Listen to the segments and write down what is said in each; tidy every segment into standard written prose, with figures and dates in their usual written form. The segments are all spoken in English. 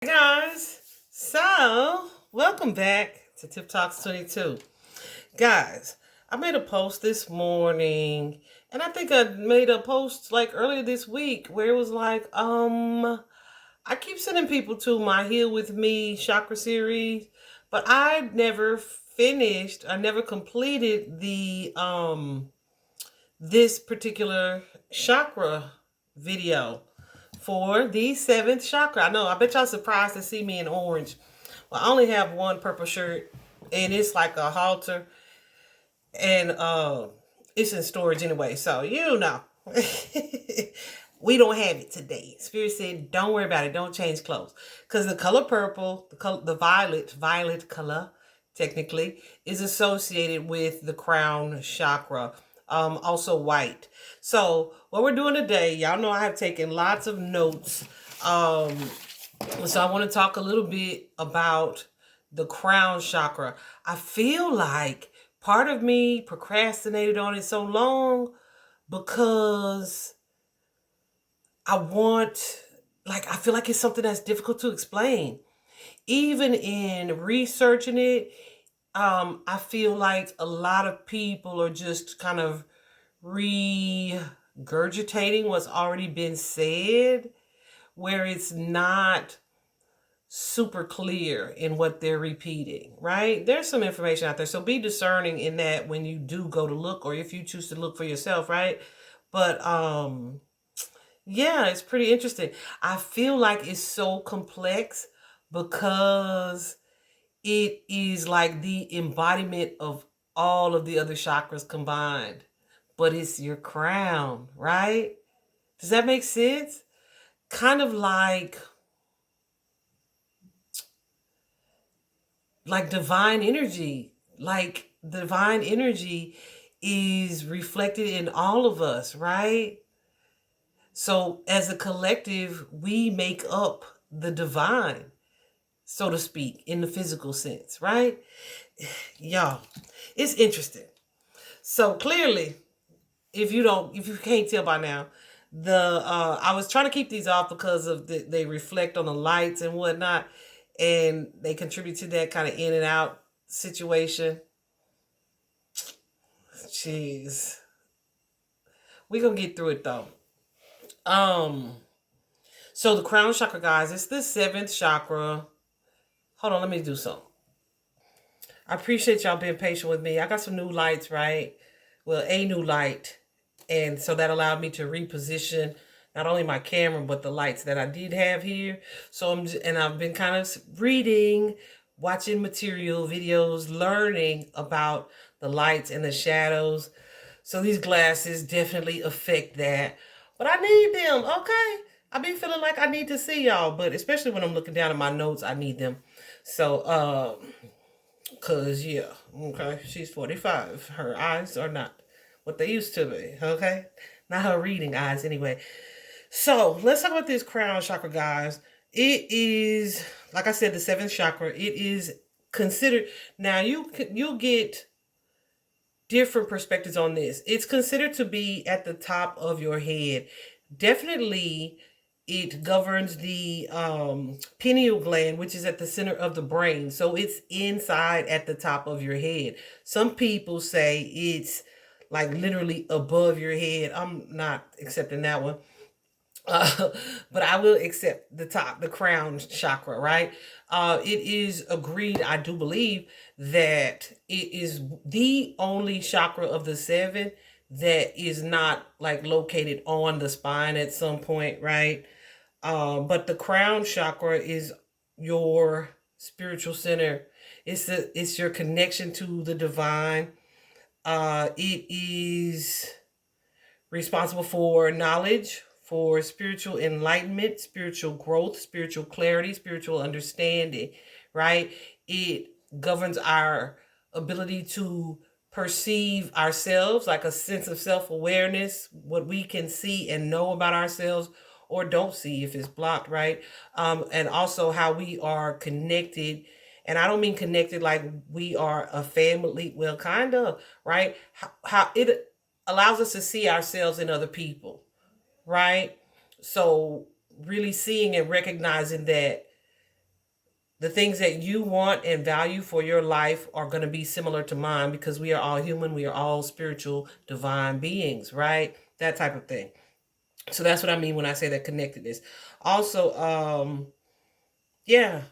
Hey guys, so welcome back to Tip Talks 22. Guys, I made a post this morning, and I think I made a post like earlier this week where it was like, I keep sending people to my Heal With Me chakra series, but I never finished, I never completed the this particular chakra video for the seventh chakra. I know, I bet y'all surprised to see me in orange. Well, I only have one purple shirt, and it's like a halter, and it's in storage anyway, so you know. We don't have it today. Spirit said, don't worry about it. Don't change clothes. Because the color purple, the violet color, technically, is associated with the crown chakra. Also white. So what we're doing today, y'all know I have taken lots of notes. So I want to talk a little bit about the crown chakra. I feel like part of me procrastinated on it so long because I feel like it's something that's difficult to explain. Even in researching it, I feel like a lot of people are just kind of regurgitating what's already been said, where it's not super clear in what they're repeating, right? There's some information out there. So be discerning in that when you do go to look, or if you choose to look for yourself, right? But yeah, it's pretty interesting. I feel like it's so complex because it is like the embodiment of all of the other chakras combined. But it's your crown, right? Does that make sense? Kind of like divine energy. Like divine energy is reflected in all of us, right? So as a collective, we make up the divine, so to speak, in the physical sense, right? Y'all, it's interesting. So clearly, if you can't tell by now, I was trying to keep these off because of they reflect on the lights and whatnot, and they contribute to that kind of in and out situation. Jeez, we gonna get through it though. Um, so the crown chakra, guys, it's the seventh chakra. Hold on, let me do something. I appreciate y'all being patient with me. I got some new lights, right? Well, a new light. And so that allowed me to reposition not only my camera, but the lights that I did have here. So I've been kind of reading, watching material, videos, learning about the lights and the shadows. So these glasses definitely affect that. But I need them, okay? I be feeling like I need to see y'all, but especially when I'm looking down at my notes, I need them. So, cause yeah, okay, she's 45. Her eyes are not what they used to be, okay? Not her reading eyes anyway. So let's talk about this crown chakra, guys. It is, like I said, the seventh chakra. It is considered, now you'll get different perspectives on this. It's considered to be at the top of your head. Definitely it governs the pineal gland, which is at the center of the brain. So it's inside at the top of your head. Some people say it's like literally above your head. I'm not accepting that one. Uh, but I will accept the top, the crown chakra, right? It is agreed, I do believe, that it is the only chakra of the seven that is not like located on the spine at some point, right? But the crown chakra is your spiritual center. It's your connection to the divine. It is responsible for knowledge, for spiritual enlightenment, spiritual growth, spiritual clarity, spiritual understanding, right? It governs our ability to perceive ourselves, like a sense of self awareness, what we can see and know about ourselves or don't see if it's blocked, right? And also how we are connected. And I don't mean connected like we are a family, well, kind of, right? How it allows us to see ourselves in other people, right? So really seeing and recognizing that the things that you want and value for your life are going to be similar to mine because we are all human. We are all spiritual, divine beings, right? That type of thing. So that's what I mean when I say that connectedness. Also, yeah,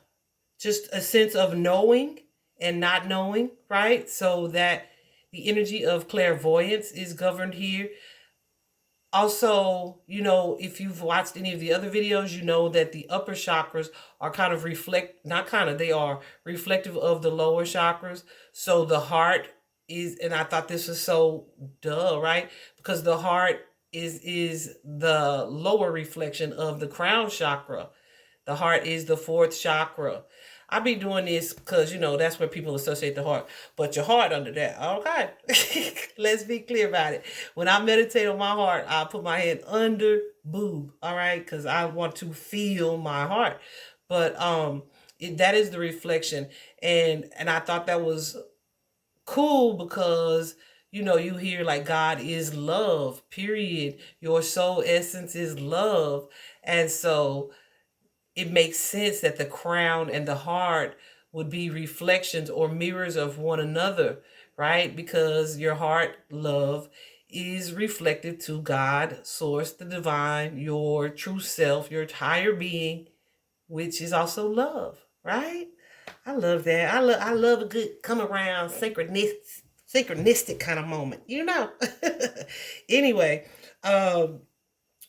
just a sense of knowing and not knowing, right? So that the energy of clairvoyance is governed here. Also, if you've watched any of the other videos, you know that the upper chakras are kind of not kind of, they are reflective of the lower chakras. So the heart is, and I thought this was so duh, right? Because the heart is the lower reflection of the crown chakra. The heart is the fourth chakra. I be doing this because, that's where people associate the heart. But your heart under that. Okay. Let's be clear about it. When I meditate on my heart, I put my head under boob. All right. Because I want to feel my heart. But that is the reflection. And I thought that was cool because you hear like God is love, period. Your soul essence is love. And so it makes sense that the crown and the heart would be reflections or mirrors of one another, right? Because your heart, love, is reflected to God, source, the divine, your true self, your higher being, which is also love, right? I love that. I love a good come around synchronistic kind of moment. Anyway, um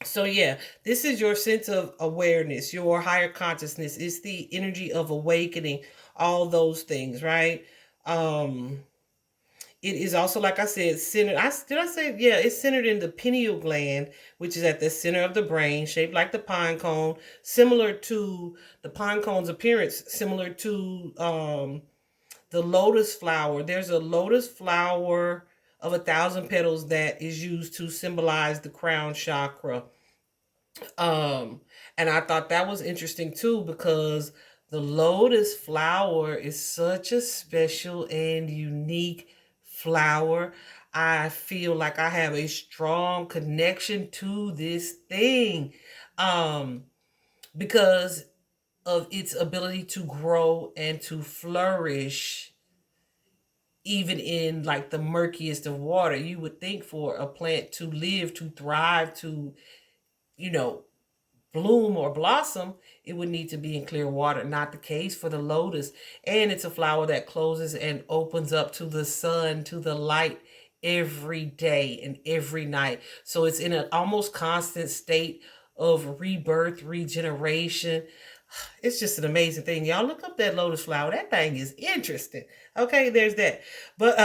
so yeah, this is your sense of awareness, your higher consciousness. It's the energy of awakening, all those things, right? Um, it is also, like I said, centered. Did I say, yeah? It's centered in the pineal gland, which is at the center of the brain, shaped like the pine cone, similar to the pine cone's appearance, similar to the lotus flower. There's a lotus flower of 1,000 petals that is used to symbolize the crown chakra. Um, and I thought that was interesting too because the lotus flower is such a special and unique flower. I feel like I have a strong connection to this thing um, because of its ability to grow and to flourish even in like the murkiest of water. You would think for a plant to live, to thrive, to, you know, bloom or blossom, it would need to be in clear water. Not the case for the lotus. And it's a flower that closes and opens up to the sun, to the light every day and every night. So it's in an almost constant state of rebirth, regeneration. It's just an amazing thing. Y'all look up that lotus flower. That thing is interesting. Okay, there's that. But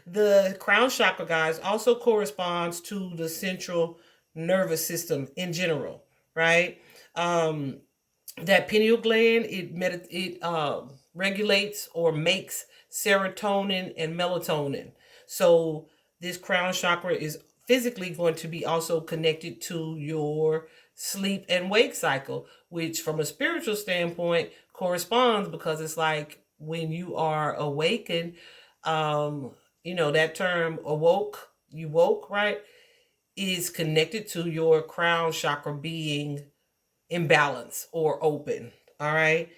the crown chakra, guys, also corresponds to the central nervous system in general, right? Um, that pineal gland, it regulates or makes serotonin and melatonin. So this crown chakra is physically going to be also connected to your sleep and wake cycle, which from a spiritual standpoint corresponds because it's like when you are awakened, um, that term awoke, you woke, right? Is connected to your crown chakra being in balance or open. All right.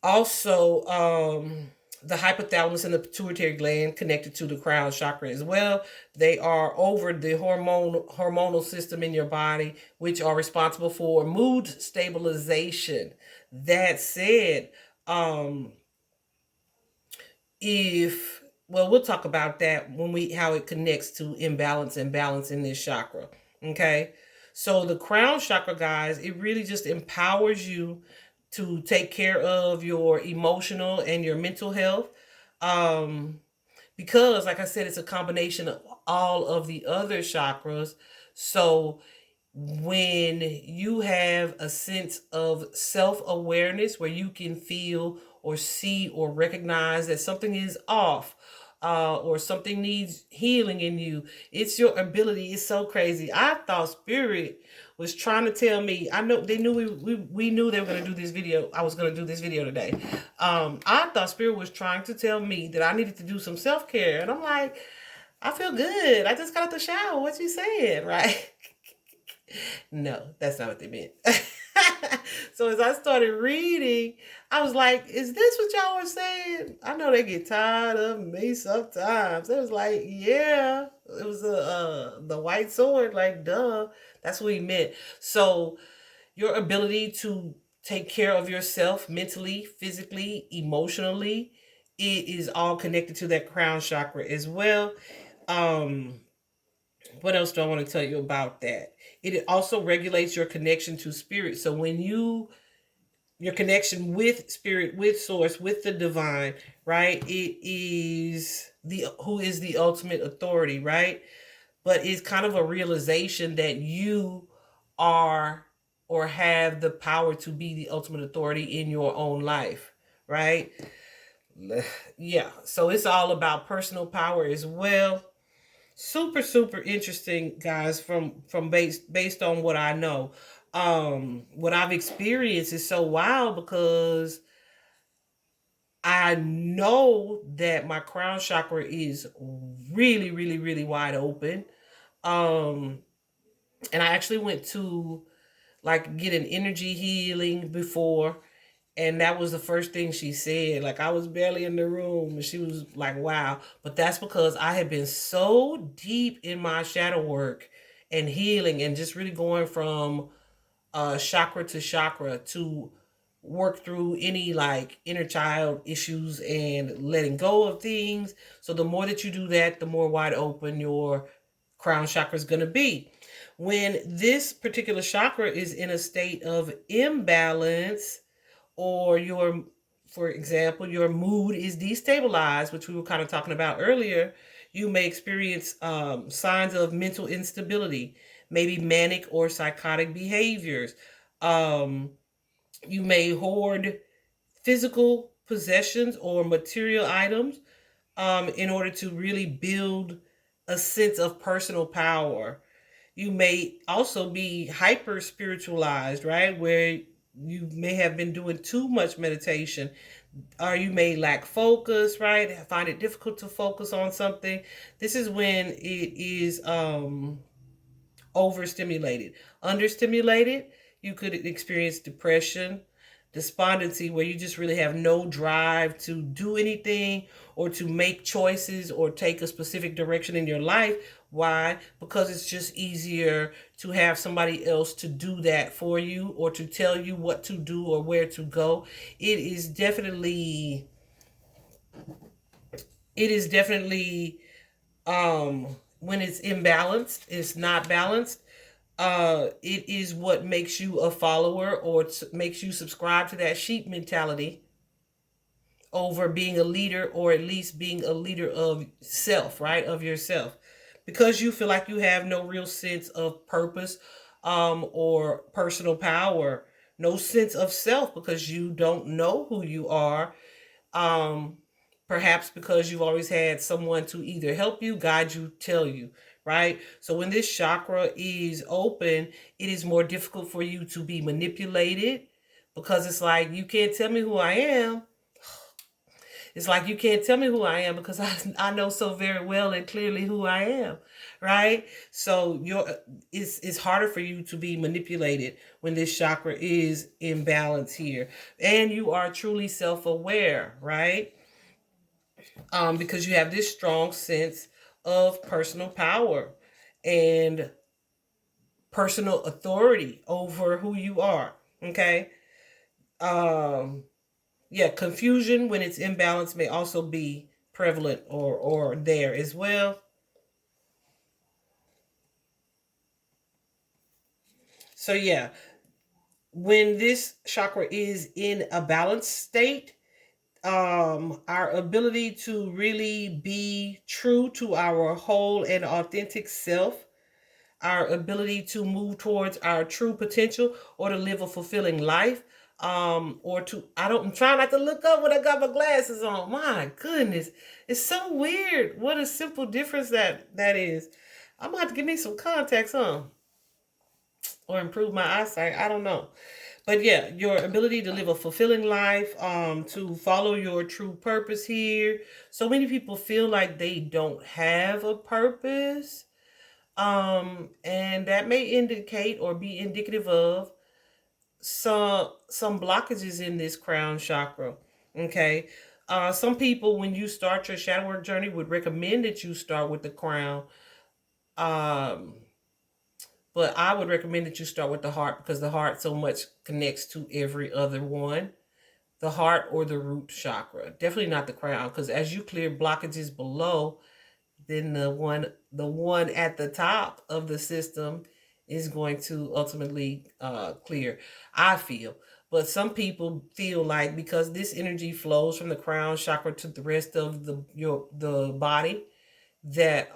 Also, the hypothalamus and the pituitary gland connected to the crown chakra as well. They are over the hormonal system in your body, which are responsible for mood stabilization. That said, um, if well, we'll talk about that when we how it connects to imbalance and balance in this chakra. Okay. So the crown chakra, guys, it really just empowers you to take care of your emotional and your mental health. Um, because like I said, it's a combination of all of the other chakras. So when you have a sense of self-awareness where you can feel or see or recognize that something is off, or something needs healing in you, it's your ability. It's so crazy. I thought spirit was trying to tell me. I know they knew we knew they were going to do this video. I was going to do this video today. I thought spirit was trying to tell me that I needed to do some self-care, and I'm like, I feel good. I just got out the shower. What you saying, right? No, that's not what they meant. So as I started reading, I was like, is this what y'all were saying? I know they get tired of me sometimes. It was like, yeah, it was the white sword, like duh. That's what he meant. So your ability to take care of yourself mentally, physically, emotionally, it is all connected to that crown chakra as well. Um, what else do I want to tell you about that? It also regulates your connection to spirit. So when your connection with spirit, with source, with the divine, right? It is the who is the ultimate authority, right? But it's kind of a realization that you are or have the power to be the ultimate authority in your own life, right? Yeah. So it's all about personal power as well. Super super interesting, guys, from based on what I know. What I've experienced is so wild because I know that my crown chakra is really really really wide open. um and I actually went to like get an energy healing before, and that was the first thing she said. Like I was barely in the room and she was like, wow. But that's because I had been so deep in my shadow work and healing and just really going from chakra to chakra to work through any like inner child issues and letting go of things. So the more that you do that, the more wide open your crown chakra is going to be. When this particular chakra is in a state of imbalance, or your, for example, your mood is destabilized, which we were kind of talking about earlier, you may experience signs of mental instability, maybe manic or psychotic behaviors. um, you may hoard physical possessions or material items in order to really build a sense of personal power. You may also be hyper spiritualized, right? Where you may have been doing too much meditation, or you may lack focus, right? Find it difficult to focus on something. This is when it is overstimulated. Understimulated, you could experience depression, despondency, where you just really have no drive to do anything or to make choices or take a specific direction in your life. Why? Because it's just easier to have somebody else to do that for you or to tell you what to do or where to go. It is definitely it is definitely when it's imbalanced, it's not balanced. It is what makes you a follower or makes you subscribe to that sheep mentality over being a leader, or at least being a leader of self, right? Of yourself. Because you feel like you have no real sense of purpose or personal power, no sense of self because you don't know who you are. um, Perhaps because you've always had someone to either help you, guide you, tell you, right? So when this chakra is open, it is more difficult for you to be manipulated because it's like, you can't tell me who I am. It's like, you can't tell me who I am because I know so very well and clearly who I am, right? So it's harder for you to be manipulated when this chakra is in balance here. And you are truly self-aware, right? Because you have this strong sense of personal power and personal authority over who you are. Okay. Um, yeah, confusion when it's imbalanced may also be prevalent or there as well. So yeah, when this chakra is in a balanced state, our ability to really be true to our whole and authentic self, our ability to move towards our true potential or to live a fulfilling life, or to, I'm trying not to look up when I got my glasses on. My goodness, it's so weird what a simple difference that is. I'm gonna have to give me some contacts, huh? Or improve my eyesight, I don't know. But yeah, your ability to live a fulfilling life, to follow your true purpose here. So many people feel like they don't have a purpose, and that may indicate or be indicative of some blockages in this crown chakra. Okay. Some people, when you start your shadow work journey, would recommend that you start with the crown. Um, but I would recommend that you start with the heart, because the heart so much connects to every other one. The heart or the root chakra. Definitely not the crown, because as you clear blockages below, then the one at the top of the system is going to ultimately clear, I feel. But some people feel like, because this energy flows from the crown chakra to the rest of the body, that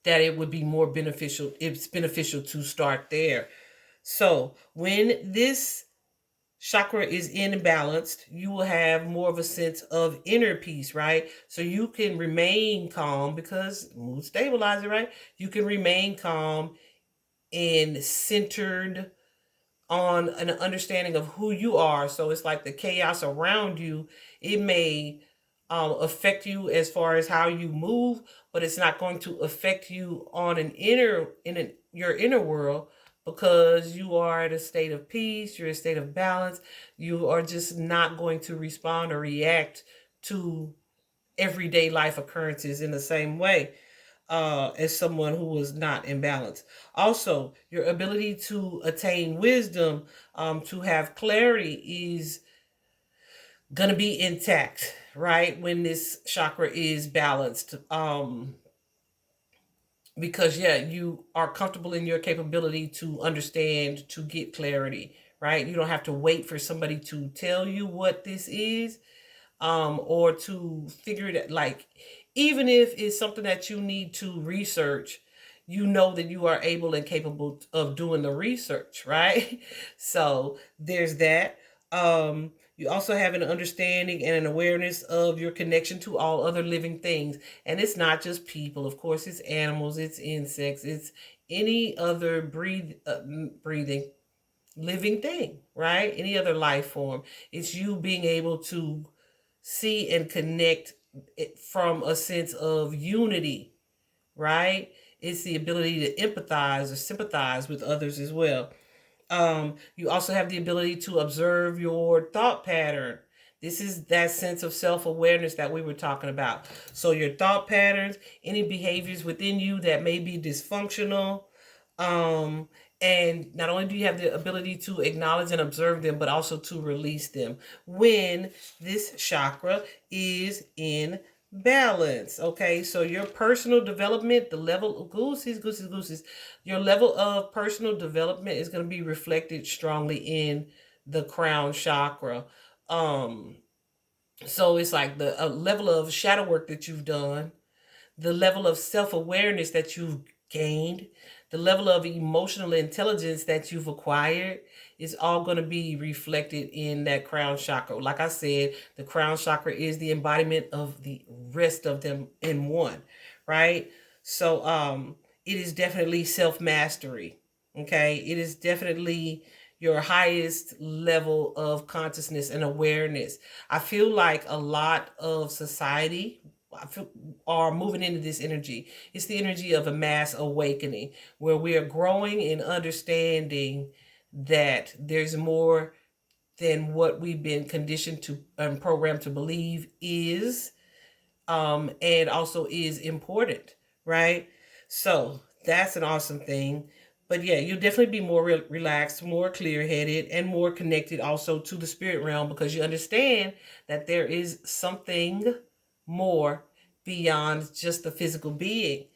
that it would be more beneficial, it's beneficial to start there. So when this chakra is imbalanced, you will have more of a sense of inner peace, right? So you can remain calm, because mood stabilizer, right? You can remain calm and centered on an understanding of who you are. So it's like the chaos around you, it may affect you as far as how you move, but it's not going to affect you on your inner world, because you are at a state of peace, you're in a state of balance. You are just not going to respond or react to everyday life occurrences in the same way as someone who was not in balance. Also, your ability to attain wisdom, to have clarity, is going to be intact, right? When this chakra is balanced. Because, yeah, you are comfortable in your capability to understand, to get clarity, right? You don't have to wait for somebody to tell you what this is, or to figure it out. Like, even if it's something that you need to research, you know that you are able and capable of doing the research, right? So there's that. You also have an understanding and an awareness of your connection to all other living things. And it's not just people, of course, it's animals, it's insects, it's any other breathing living thing, right? Any other life form. It's you being able to see and connect it from a sense of unity, right? It's the ability to empathize or sympathize with others as well. You also have the ability to observe your thought pattern. This is that sense of self awareness that we were talking about. So, your thought patterns, any behaviors within you that may be dysfunctional, um, and not only do you have the ability to acknowledge and observe them, but also to release them when this chakra is in balance. Okay, so your personal development, the level of gooses, your level of personal development is going to be reflected strongly in the crown chakra. Um, so it's like the level of shadow work that you've done, the level of self awareness that you've gained, the level of emotional intelligence that you've acquired is all going to be reflected in that crown chakra. Like I said, the crown chakra is the embodiment of the rest of them in one, right? So it is definitely self mastery. Okay, it is definitely your highest level of consciousness and awareness. I feel like a lot of society, I feel, are moving into this energy. It's the energy of a mass awakening, where we are growing in understanding that there's more than what we've been conditioned to and programmed to believe is, and also is important, right? So that's an awesome thing. But yeah, you'll definitely be more relaxed, more clear headed, and more connected also to the spirit realm, because you understand that there is something more beyond just the physical being.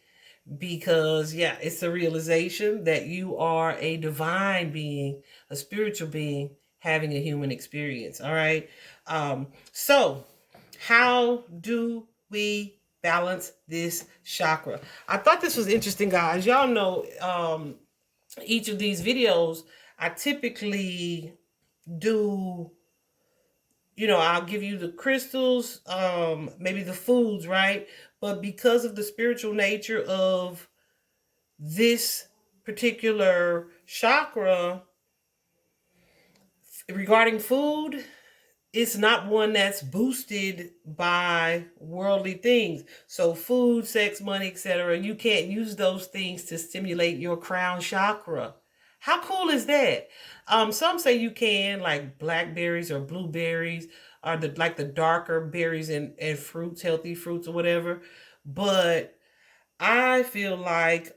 Because, yeah, it's a realization that you are a divine being, a spiritual being having a human experience. All right. So, how do we balance this chakra? I thought this was interesting, guys. Y'all know, each of these videos, I typically do, I'll give you the crystals, maybe the foods, right? But because of the spiritual nature of this particular chakra, regarding food, it's not one that's boosted by worldly things. So food, sex, money, etc., you can't use those things to stimulate your crown chakra. How cool is that? Some say you can, like blackberries or blueberries, are the like the darker berries and fruits, healthy fruits or whatever. But I feel like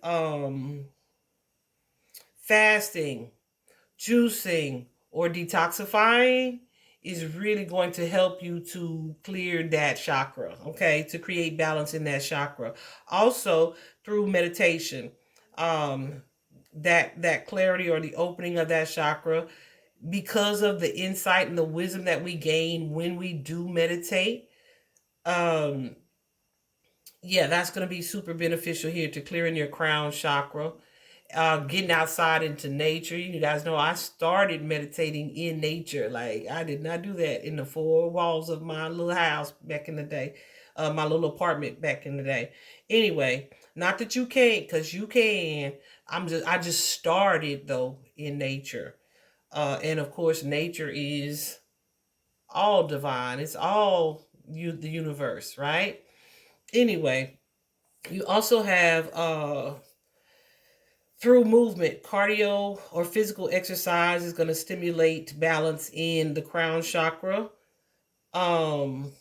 fasting, juicing, or detoxifying is really going to help you to clear that chakra, okay? To create balance in that chakra. Also, through meditation, um, that clarity or the opening of that chakra, because of the insight and the wisdom that we gain when we do meditate. Um, yeah, that's going to be super beneficial here to clearing your crown chakra, getting outside into nature. You guys know I started meditating in nature. Like, I did not do that in the four walls of my little house back in the day, my little apartment back in the day. Anyway, not that you can't, because you can. I just started though in nature. And of course, nature is all divine. It's all the universe, right? Anyway, you also have through movement, cardio or physical exercise is going to stimulate balance in the crown chakra. Um,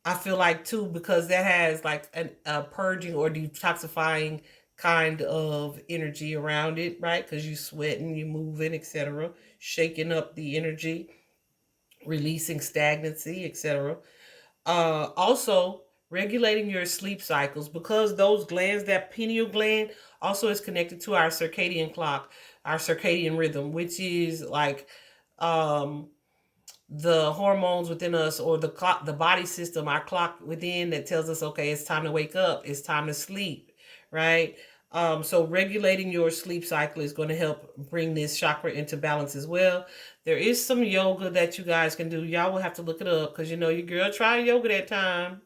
I feel like too, because that has like a purging or detoxifying kind of energy around it, right? Because you sweating, you moving, etc., shaking up the energy, releasing stagnancy, etc. Also, regulating your sleep cycles, because those glands, that pineal gland, also is connected to our circadian clock, our circadian rhythm, which is like um, the hormones within us, or the clock, the body system, our clock within that tells us, okay, it's time to wake up, it's time to sleep, right? So regulating your sleep cycle is going to help bring this chakra into balance as well. There is some yoga that you guys can do. Y'all will have to look it up, because you know your girl tried yoga that time.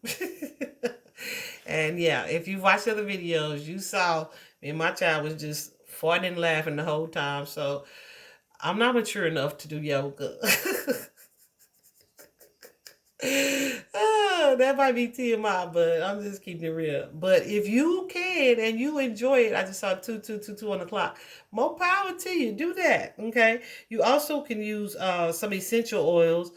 And yeah, if you watched other videos, you saw me and my child was just farting and laughing the whole time. So I'm not mature enough to do yoga. That might be TMI, but I'm just keeping it real. But if you can and you enjoy it, I just saw 2 on the clock. More power to you. Do that. Okay. You also can use some essential oils.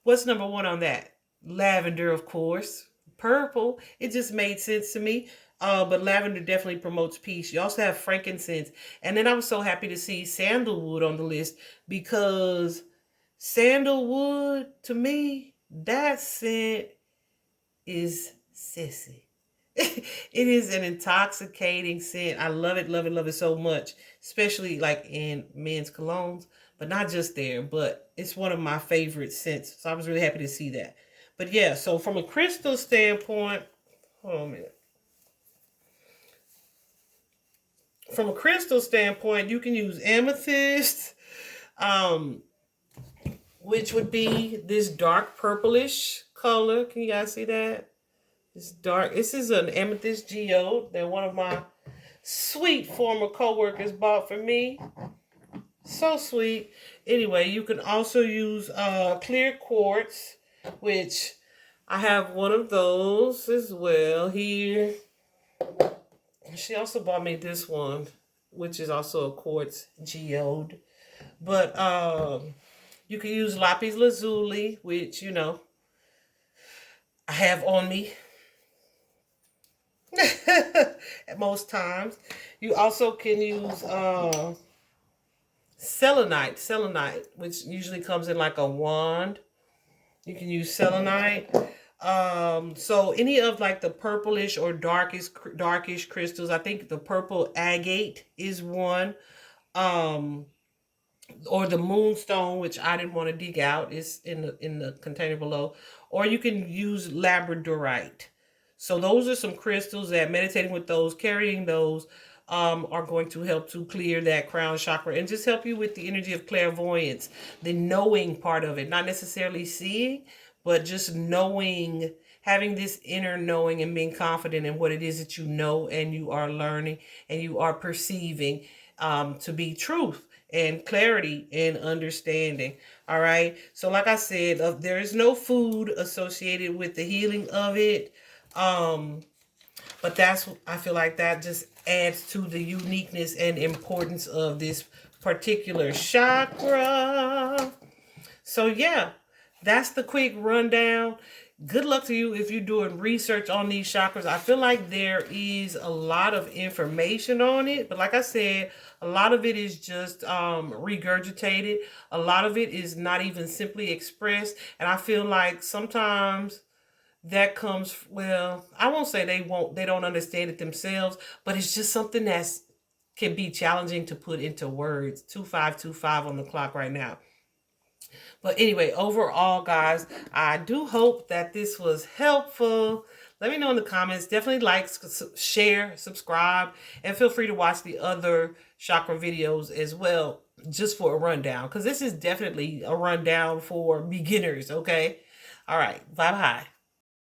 What's number one on that? Lavender, of course. Purple. It just made sense to me. But lavender definitely promotes peace. You also have frankincense. And then I was so happy to see sandalwood on the list, because sandalwood, to me, that scent is sissy. It is an intoxicating scent. I love it, love it, love it so much, especially like in men's colognes, but not just there, but it's one of my favorite scents. So I was really happy to see that. But yeah, so from a crystal standpoint, hold on a minute. From a crystal standpoint, you can use amethyst, um, which would be this dark purplish color. Can you guys see that? It's dark. This is an amethyst geode that one of my sweet former co-workers bought for me. So sweet. Anyway, you can also use clear quartz, which I have one of those as well here. She also bought me this one, which is also a quartz geode. But you can use lapis lazuli, which, you know, I have on me at most times. You also can use selenite, which usually comes in like a wand. You can use selenite. So any of like the purplish or darkish crystals. I think the purple agate is one. Um, or the moonstone, which I didn't want to dig out, is in the container below. Or you can use labradorite. So those are some crystals that, meditating with those, carrying those, are going to help to clear that crown chakra and just help you with the energy of clairvoyance, the knowing part of it, not necessarily seeing, but just knowing, having this inner knowing and being confident in what it is that you know and you are learning and you are perceiving to be truth and clarity and understanding. All right. So like I said, there is no food associated with the healing of it. But I feel like that just adds to the uniqueness and importance of this particular chakra. So yeah, that's the quick rundown. Good luck to you if you're doing research on these chakras. I feel like there is a lot of information on it, but like I said, a lot of it is just regurgitated. A lot of it is not even simply expressed, and I feel like sometimes that comes, well, I won't say they don't understand it themselves, but it's just something that's can be challenging to put into words. 2525 on the clock right now. But anyway, overall, guys, I do hope that this was helpful. Let me know in the comments. Definitely like, share, subscribe, and feel free to watch the other chakra videos as well, just for a rundown, because this is definitely a rundown for beginners, okay? All right, bye-bye.